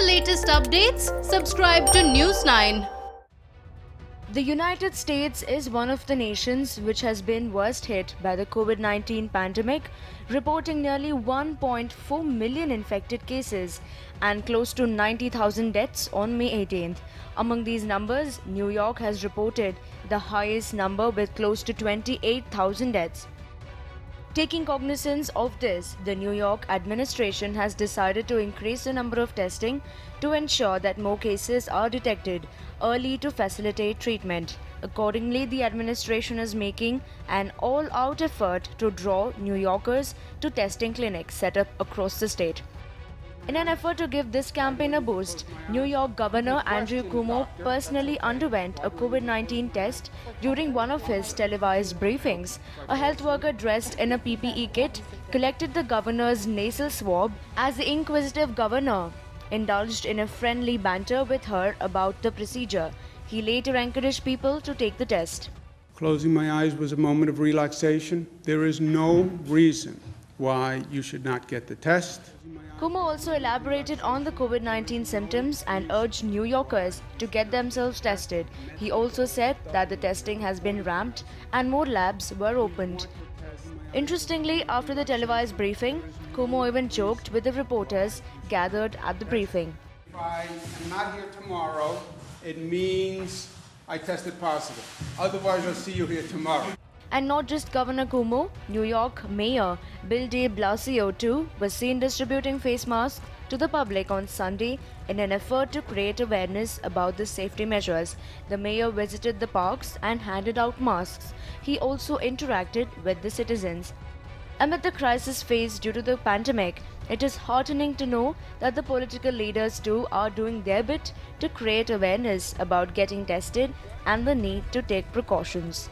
latest updates, subscribe to News 9. The United States is one of the nations which has been worst hit by the COVID-19 pandemic, reporting nearly 1.4 million infected cases and close to 90,000 deaths on May 18th. Among these numbers, New York has reported the highest number with close to 28,000 deaths. Taking cognizance of this, the New York administration has decided to increase the number of testing to ensure that more cases are detected early to facilitate treatment. Accordingly, the administration is making an all-out effort to draw New Yorkers to testing clinics set up across the state. In an effort to give this campaign a boost, New York Governor Andrew Cuomo personally underwent a COVID-19 test during one of his televised briefings. A health worker dressed in a PPE kit collected the governor's nasal swab as the inquisitive governor indulged in a friendly banter with her about the procedure. He later encouraged people to take the test. Closing my eyes was a moment of relaxation. There is no reason why you should not get the test. Cuomo also elaborated on the COVID-19 symptoms and urged New Yorkers to get themselves tested. He also said that the testing has been ramped and more labs were opened. Interestingly, after the televised briefing, Cuomo even joked with the reporters gathered at the briefing. If I am not here tomorrow, it means I tested positive. Otherwise, I'll see you here tomorrow. And not just Governor Cuomo, New York Mayor Bill de Blasio too was seen distributing face masks to the public on Sunday in an effort to create awareness about the safety measures. The mayor visited the parks and handed out masks. He also interacted with the citizens. Amid the crisis faced due to the pandemic, it is heartening to know that the political leaders too are doing their bit to create awareness about getting tested and the need to take precautions.